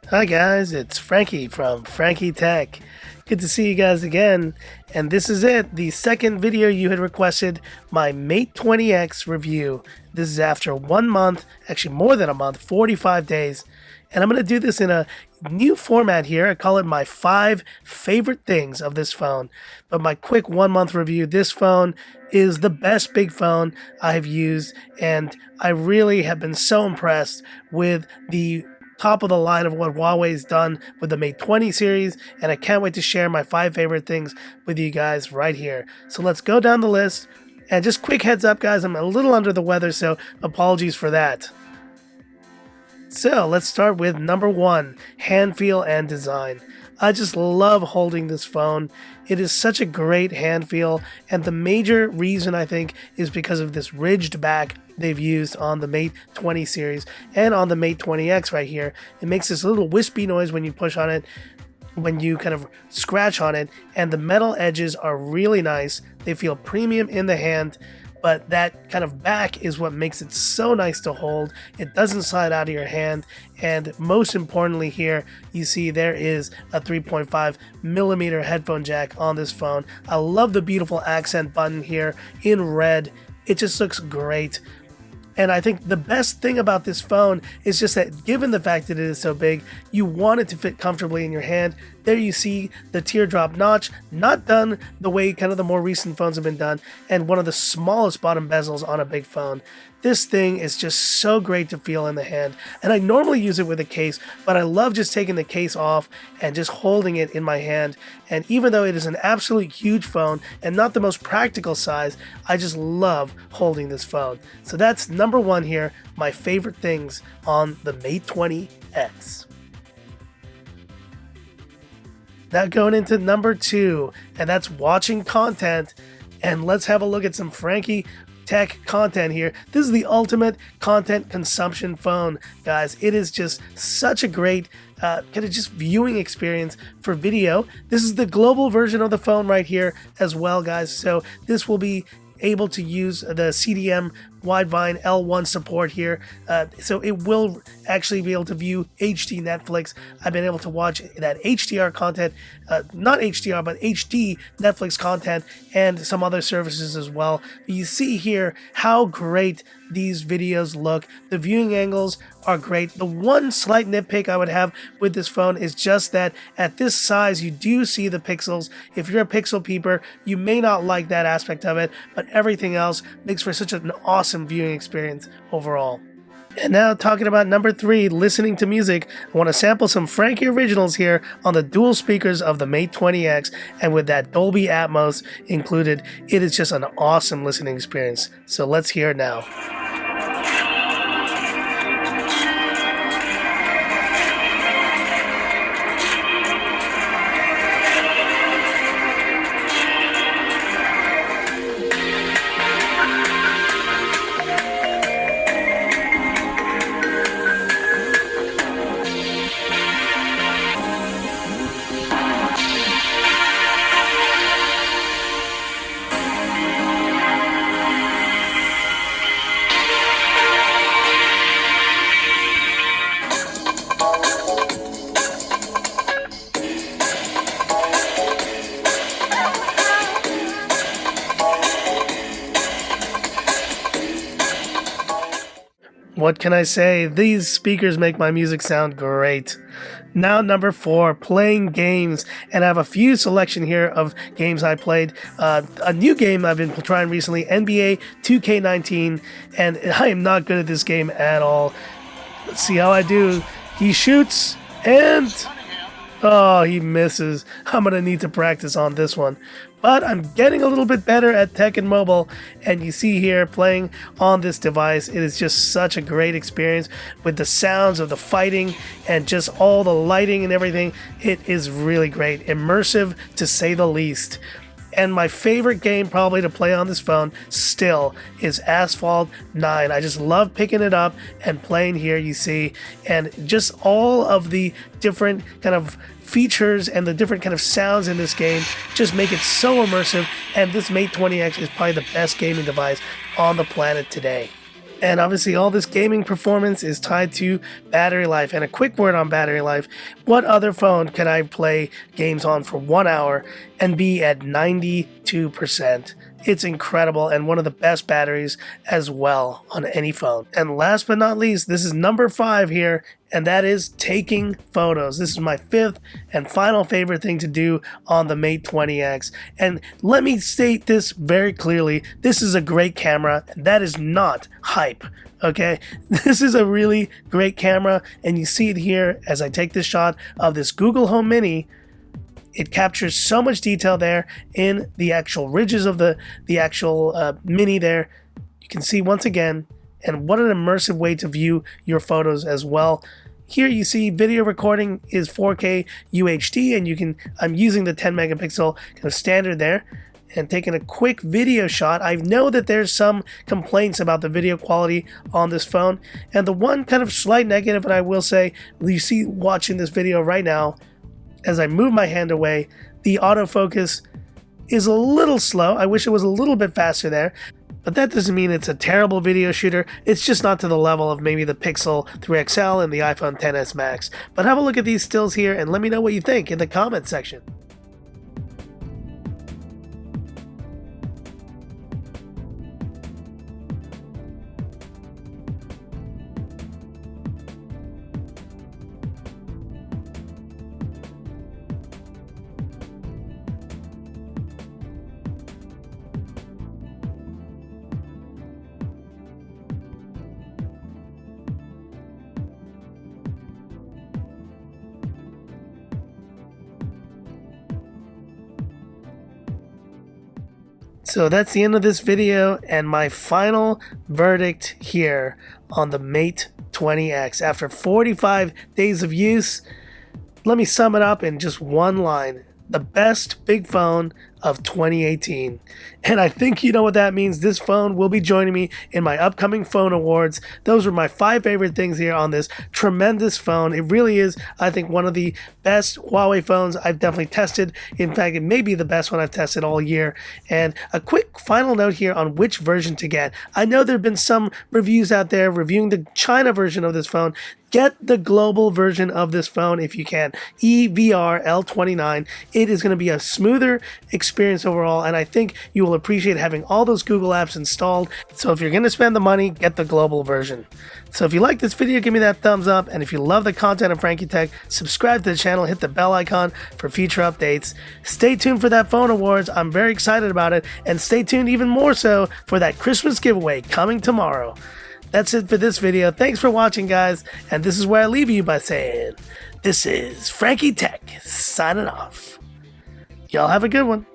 Hi guys, it's Frankie from Frankie Tech. Good to see you guys again. And this is it, the second video you had requested, my Mate 20X review. This is after 1 month, actually more than a month, 45 days. And I'm going to do this in a new format here. I call it my 5 favorite things of this phone. But my quick 1 month review, this phone is the best big phone I have used. And I really have been so impressed with the top of the line of what Huawei's done with the Mate 20 series, and I can't wait to share my 5 favorite things with you guys right here. So let's go down the list, and just quick heads up guys, I'm a little under the weather, so apologies for that. So let's start with number 1, hand feel and design. I just love holding this phone. It is such a great hand feel, and the major reason I think is because of this ridged back they've used on the Mate 20 series and on the Mate 20X right here. It makes this little wispy noise when you push on it, when you kind of scratch on it, and the metal edges are really nice. They feel premium in the hand, but that kind of back is what makes it so nice to hold. It doesn't slide out of your hand, and most importantly here, you see there is a 3.5 millimeter headphone jack on this phone. I love the beautiful accent button here in red. It just looks great. And I think the best thing about this phone is just that given the fact that it is so big, you want it to fit comfortably in your hand. There you see the teardrop notch, not done the way kind of the more recent phones have been done, and one of the smallest bottom bezels on a big phone. This thing is just so great to feel in the hand, and I normally use it with a case, but I love just taking the case off and just holding it in my hand. And even though it is an absolute huge phone and not the most practical size, I just love holding this phone. So that's number 1 here, my favorite things on the Mate 20X. Now going into number 2, and that's watching content. And let's have a look at some Frankie Tech content here. This is the ultimate content consumption phone, guys. It is just such a great kind of just viewing experience for video. This is the global version of the phone right here as well, guys. So this will be able to use the CDM Widevine L1 support here, so it will actually be able to view HD Netflix. I've been able to watch that HDR content, not HDR but HD Netflix content, and some other services as well. But you see here how great these videos look. The viewing angles are great. The one slight nitpick I would have with this phone is just that at this size you do see the pixels. If you're a pixel peeper, you may not like that aspect of it, but everything else makes for such an awesome viewing experience overall. And now talking about number 3, listening to music, I want to sample some Frankie originals here on the dual speakers of the Mate 20X, and with that Dolby Atmos included, it is just an awesome listening experience. So let's hear it now. What can I say? These speakers make my music sound great. Now number 4, playing games, and I have a few selection here of games I played. A new game I've been trying recently, NBA 2K19, and I am not good at this game at all. Let's see how I do. He shoots, and oh, he misses. I'm going to need to practice on this one. But I'm getting a little bit better at Tekken Mobile, and you see here playing on this device, it is just such a great experience with the sounds of the fighting and just all the lighting and everything. It is really great, immersive to say the least. And my favorite game probably to play on this phone still is Asphalt 9. I just love picking it up and playing here, you see, and just all of the different kind of features and the different kind of sounds in this game just make it so immersive, and this Mate 20X is probably the best gaming device on the planet today. And obviously all this gaming performance is tied to battery life. And a quick word on battery life. What other phone can I play games on for 1 hour and be at 92%? It's incredible and one of the best batteries as well on any phone. And last but not least, this is number 5 here, and that is taking photos. This is my 5th and final favorite thing to do on the Mate 20X. And let me state this very clearly. This is a great camera, and that is not hype. Okay, this is a really great camera, and you see it here as I take this shot of this Google Home Mini. It captures so much detail there in the actual ridges of the actual Mini there. You can see once again, and what an immersive way to view your photos as well. Here you see video recording is 4K UHD, and I'm using the 10 megapixel kind of standard there and taking a quick video shot. I know that there's some complaints about the video quality on this phone, and the one kind of slight negative that I will say, you see watching this video right now, as I move my hand away, the autofocus is a little slow. I wish it was a little bit faster there, but that doesn't mean it's a terrible video shooter. It's just not to the level of maybe the Pixel 3 XL and the iPhone XS Max. But have a look at these stills here and let me know what you think in the comment section. So that's the end of this video and my final verdict here on the Mate 20X. After 45 days of use, let me sum it up in just one line. The best big phone of 2018. And I think you know what that means. This phone will be joining me in my upcoming phone awards. Those were my 5 favorite things here on this tremendous phone. It really is, I think, one of the best Huawei phones I've definitely tested. In fact, it may be the best one I've tested all year. And a quick final note here on which version to get. I know there have been some reviews out there reviewing the China version of this phone. Get the global version of this phone if you can. EVR L29. It is going to be a smoother experience overall, and I think you will appreciate having all those Google apps installed. So if you're going to spend the money, get the global version. So if you like this video, give me that thumbs up, and if you love the content of Frankie Tech, subscribe to the channel, hit the bell icon for future updates. Stay tuned for that phone awards. I'm very excited about it, and stay tuned even more so for that Christmas giveaway coming tomorrow. That's it for this video. Thanks for watching, guys, and this is where I leave you by saying, this is Frankie Tech signing off. Y'all have a good one.